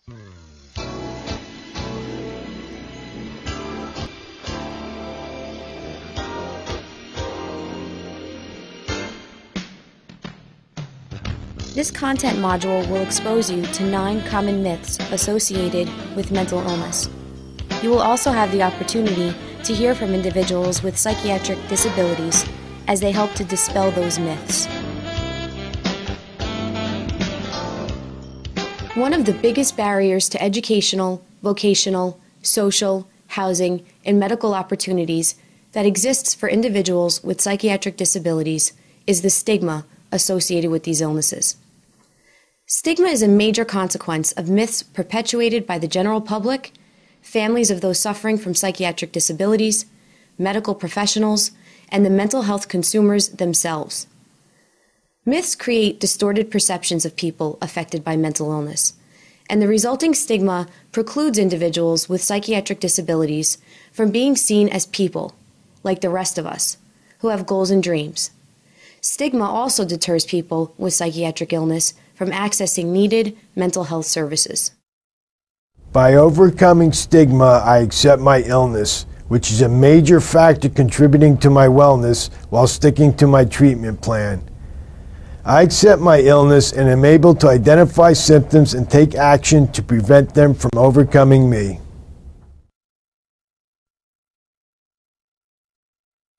This content module will expose you to 9 common myths associated with mental illness. You will also have the opportunity to hear from individuals with psychiatric disabilities as they help to dispel those myths. One of the biggest barriers to educational, vocational, social, housing, and medical opportunities that exists for individuals with psychiatric disabilities is the stigma associated with these illnesses. Stigma is a major consequence of myths perpetuated by the general public, families of those suffering from psychiatric disabilities, medical professionals, and the mental health consumers themselves. Myths create distorted perceptions of people affected by mental illness, and the resulting stigma precludes individuals with psychiatric disabilities from being seen as people, like the rest of us, who have goals and dreams. Stigma also deters people with psychiatric illness from accessing needed mental health services. By overcoming stigma, I accept my illness, which is a major factor contributing to my wellness while sticking to my treatment plan. I accept my illness and am able to identify symptoms and take action to prevent them from overcoming me.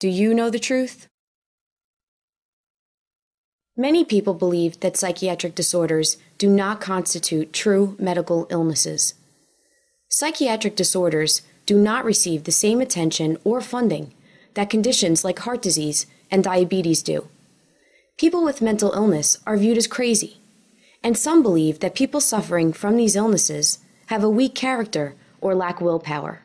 Do you know the truth? Many people believe that psychiatric disorders do not constitute true medical illnesses. Psychiatric disorders do not receive the same attention or funding that conditions like heart disease and diabetes do. People with mental illness are viewed as crazy, and some believe that people suffering from these illnesses have a weak character or lack willpower.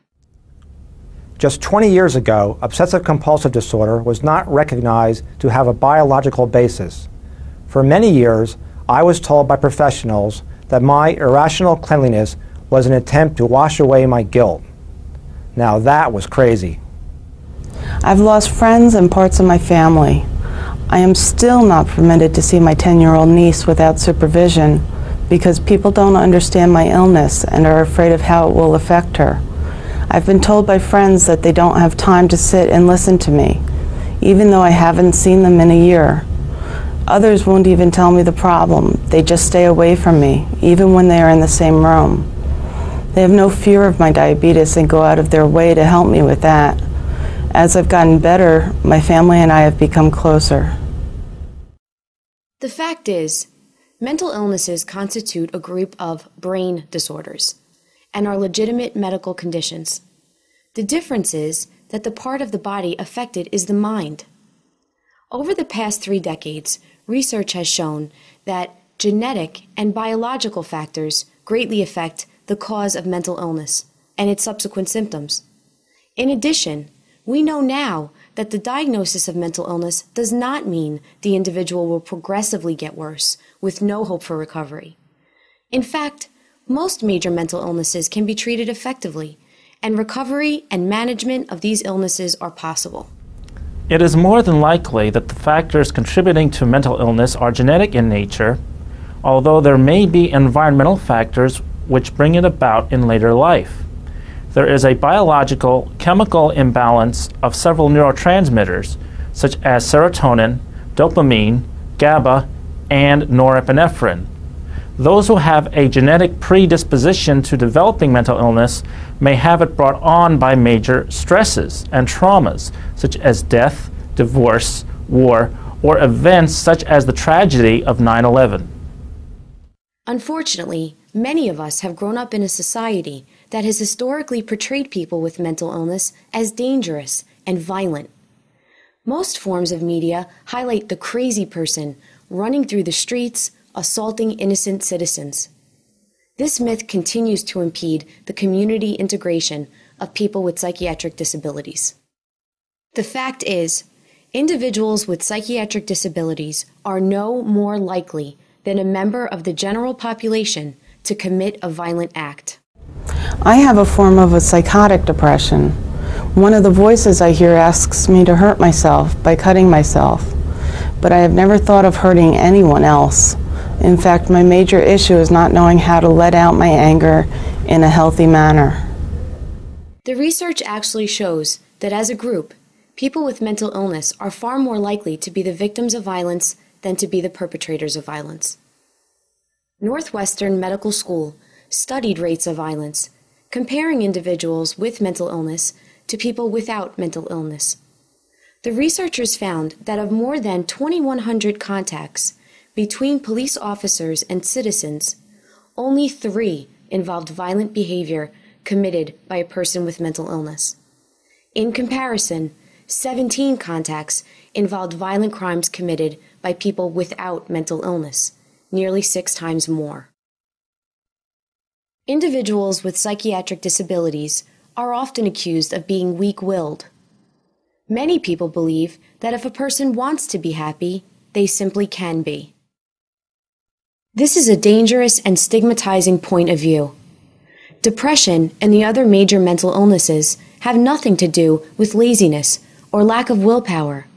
Just 20 years ago, obsessive-compulsive disorder was not recognized to have a biological basis. For many years, I was told by professionals that my irrational cleanliness was an attempt to wash away my guilt. Now that was crazy. I've lost friends and parts of my family. I am still not permitted to see my 10-year-old niece without supervision because people don't understand my illness and are afraid of how it will affect her. I've been told by friends that they don't have time to sit and listen to me, even though I haven't seen them in a year. Others won't even tell me the problem. They just stay away from me, even when they are in the same room. They have no fear of my diabetes and go out of their way to help me with that. As I've gotten better, my family and I have become closer. The fact is, mental illnesses constitute a group of brain disorders and are legitimate medical conditions. The difference is that the part of the body affected is the mind. Over the past 3 decades, research has shown that genetic and biological factors greatly affect the cause of mental illness and its subsequent symptoms. In addition, we know now that the diagnosis of mental illness does not mean the individual will progressively get worse with no hope for recovery. In fact, most major mental illnesses can be treated effectively, and recovery and management of these illnesses are possible. It is more than likely that the factors contributing to mental illness are genetic in nature, although there may be environmental factors which bring it about in later life. There is a biological chemical imbalance of several neurotransmitters, such as serotonin, dopamine, GABA, and norepinephrine. Those who have a genetic predisposition to developing mental illness may have it brought on by major stresses and traumas, such as death, divorce, war, or events such as the tragedy of 9/11. Unfortunately, many of us have grown up in a society that has historically portrayed people with mental illness as dangerous and violent. Most forms of media highlight the crazy person running through the streets, assaulting innocent citizens. This myth continues to impede the community integration of people with psychiatric disabilities. The fact is, individuals with psychiatric disabilities are no more likely than a member of the general population to commit a violent act. I have a form of a psychotic depression. One of the voices I hear asks me to hurt myself by cutting myself, but I have never thought of hurting anyone else, In fact, my major issue is not knowing how to let out my anger in a healthy manner. The research actually shows that as a group, people with mental illness are far more likely to be the victims of violence than to be the perpetrators of violence. Northwestern Medical School studied rates of violence, comparing individuals with mental illness to people without mental illness. The researchers found that of more than 2,100 contacts between police officers and citizens, only 3 involved violent behavior committed by a person with mental illness. In comparison, 17 contacts involved violent crimes committed by people without mental illness, nearly 6 times more. Individuals with psychiatric disabilities are often accused of being weak-willed. Many people believe that if a person wants to be happy, they simply can be. This is a dangerous and stigmatizing point of view. Depression and the other major mental illnesses have nothing to do with laziness or lack of willpower.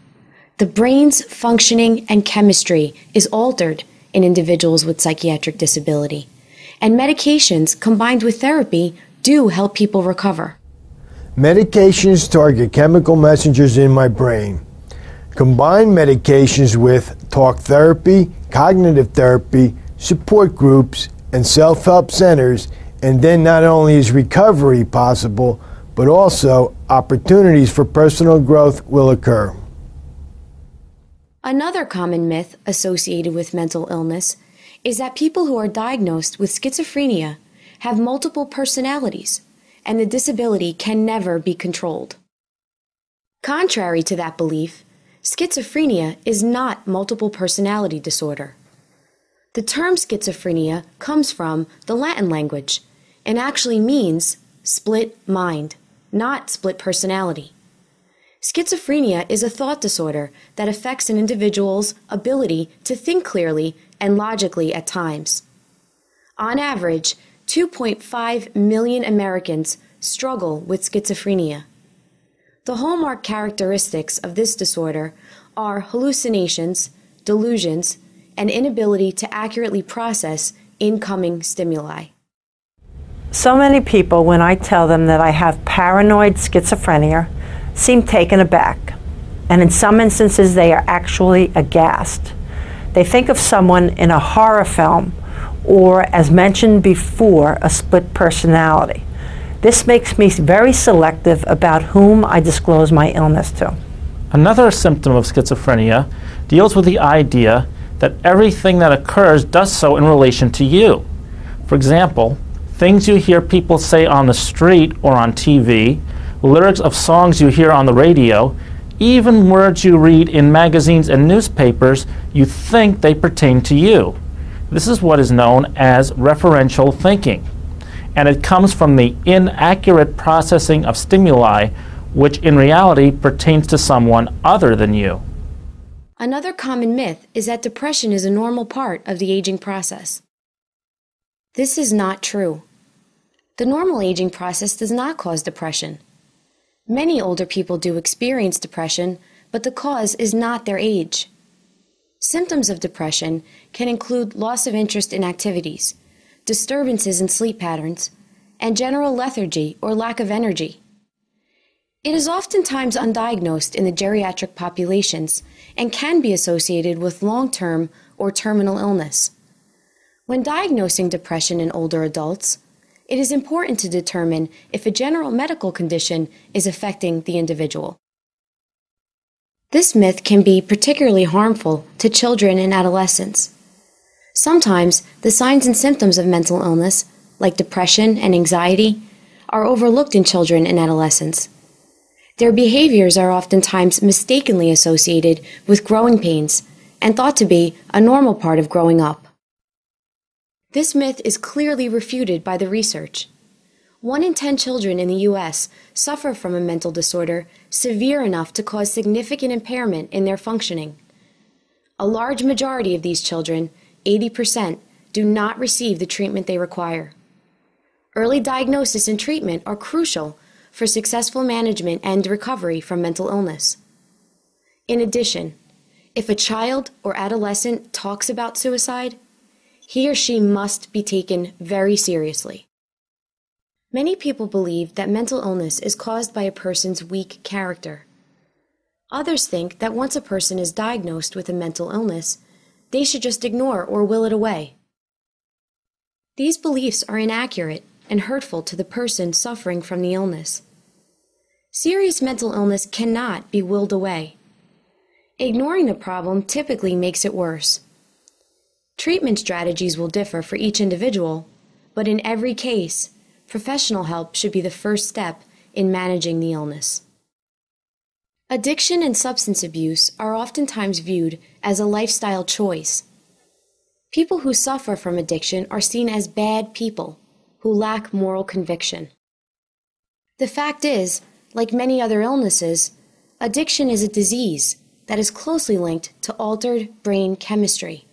The brain's functioning and chemistry is altered in individuals with psychiatric disability, and medications combined with therapy do help people recover. Medications target chemical messengers in my brain. Combine medications with talk therapy, cognitive therapy, support groups, and self-help centers, and then not only is recovery possible, but also opportunities for personal growth will occur. Another common myth associated with mental illness is that people who are diagnosed with schizophrenia have multiple personalities, and the disability can never be controlled. Contrary to that belief, schizophrenia is not multiple personality disorder. The term schizophrenia comes from the Latin language and actually means split mind, not split personality. Schizophrenia is a thought disorder that affects an individual's ability to think clearly and logically at times. On average, 2.5 million Americans struggle with schizophrenia. The hallmark characteristics of this disorder are hallucinations, delusions, and inability to accurately process incoming stimuli. So many people, when I tell them that I have paranoid schizophrenia, seem taken aback, and in some instances they are actually aghast. They think of someone in a horror film, or, as mentioned before, a split personality. This makes me very selective about whom I disclose my illness to. Another symptom of schizophrenia deals with the idea that everything that occurs does so in relation to you. For example, things you hear people say on the street or on TV, lyrics of songs you hear on the radio, even words you read in magazines and newspapers, you think they pertain to you. This is what is known as referential thinking, and it comes from the inaccurate processing of stimuli, which in reality pertains to someone other than you. Another common myth is that depression is a normal part of the aging process. This is not true. The normal aging process does not cause depression. Many older people do experience depression, but the cause is not their age. Symptoms of depression can include loss of interest in activities, disturbances in sleep patterns, and general lethargy or lack of energy. It is oftentimes undiagnosed in the geriatric populations and can be associated with long-term or terminal illness. When diagnosing depression in older adults, it is important to determine if a general medical condition is affecting the individual. This myth can be particularly harmful to children and adolescents. Sometimes the signs and symptoms of mental illness, like depression and anxiety, are overlooked in children and adolescents. Their behaviors are oftentimes mistakenly associated with growing pains and thought to be a normal part of growing up. This myth is clearly refuted by the research. 1 in 10 children in the U.S. suffer from a mental disorder severe enough to cause significant impairment in their functioning. A large majority of these children, 80%, do not receive the treatment they require. Early diagnosis and treatment are crucial for successful management and recovery from mental illness. In addition, if a child or adolescent talks about suicide, he or she must be taken very seriously. Many people believe that mental illness is caused by a person's weak character. Others think that once a person is diagnosed with a mental illness, they should just ignore or will it away. These beliefs are inaccurate and hurtful to the person suffering from the illness. Serious mental illness cannot be willed away. Ignoring the problem typically makes it worse. Treatment strategies will differ for each individual, but in every case, professional help should be the first step in managing the illness. Addiction and substance abuse are oftentimes viewed as a lifestyle choice. People who suffer from addiction are seen as bad people who lack moral conviction. The fact is, like many other illnesses, addiction is a disease that is closely linked to altered brain chemistry.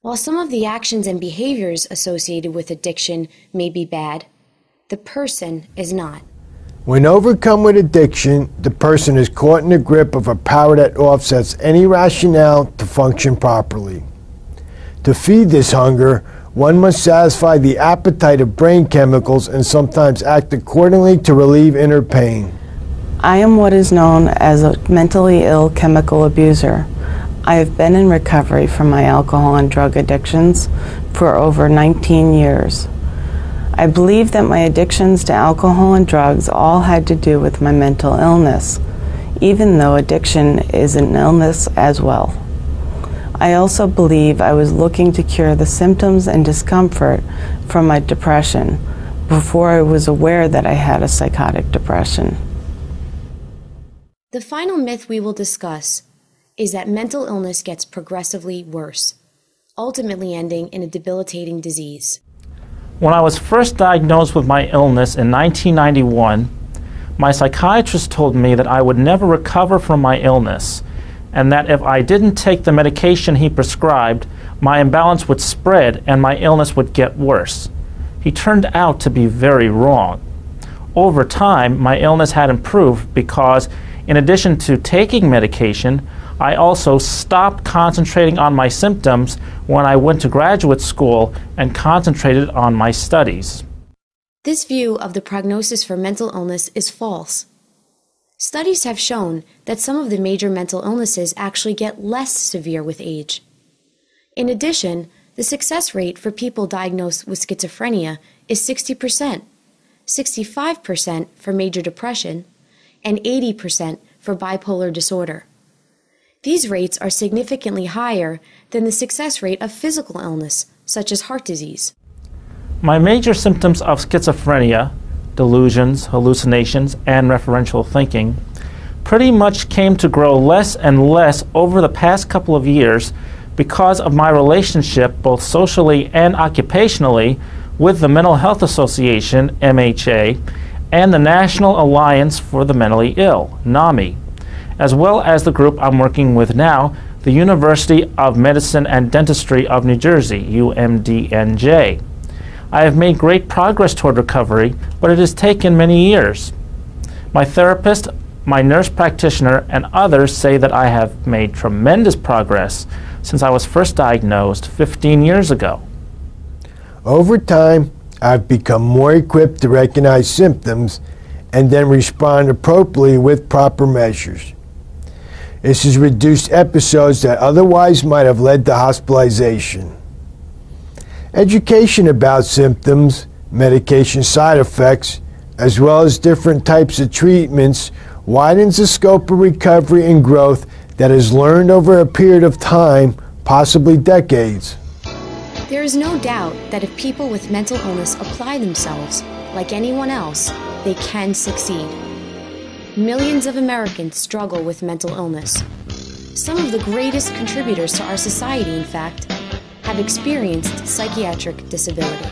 While some of the actions and behaviors associated with addiction may be bad, the person is not. When overcome with addiction, the person is caught in the grip of a power that offsets any rationale to function properly. To feed this hunger, one must satisfy the appetite of brain chemicals and sometimes act accordingly to relieve inner pain. I am what is known as a mentally ill chemical abuser. I have been in recovery from my alcohol and drug addictions for over 19 years. I believe that my addictions to alcohol and drugs all had to do with my mental illness, even though addiction is an illness as well. I also believe I was looking to cure the symptoms and discomfort from my depression before I was aware that I had a psychotic depression. The final myth we will discuss is that mental illness gets progressively worse, ultimately ending in a debilitating disease. When I was first diagnosed with my illness in 1991, my psychiatrist told me that I would never recover from my illness, and that if I didn't take the medication he prescribed, my imbalance would spread and my illness would get worse. He turned out to be very wrong. Over time, my illness had improved because, in addition to taking medication, I also stopped concentrating on my symptoms when I went to graduate school and concentrated on my studies. This view of the prognosis for mental illness is false. Studies have shown that some of the major mental illnesses actually get less severe with age. In addition, the success rate for people diagnosed with schizophrenia is 60%, 65% for major depression, and 80% for bipolar disorder. These rates are significantly higher than the success rate of physical illness, such as heart disease. My major symptoms of schizophrenia, delusions, hallucinations, and referential thinking, pretty much came to grow less and less over the past couple of years because of my relationship, both socially and occupationally, with the Mental Health Association, MHA, and the National Alliance for the Mentally Ill, NAMI, as well as the group I'm working with now, the University of Medicine and Dentistry of New Jersey, UMDNJ. I have made great progress toward recovery, but it has taken many years. My therapist, my nurse practitioner, and others say that I have made tremendous progress since I was first diagnosed 15 years ago. Over time, I've become more equipped to recognize symptoms and then respond appropriately with proper measures. This has reduced episodes that otherwise might have led to hospitalization. Education about symptoms, medication side effects, as well as different types of treatments widens the scope of recovery and growth that is learned over a period of time, possibly decades. There is no doubt that if people with mental illness apply themselves, like anyone else, they can succeed. Millions of Americans struggle with mental illness. Some of the greatest contributors to our society, in fact, have experienced psychiatric disability.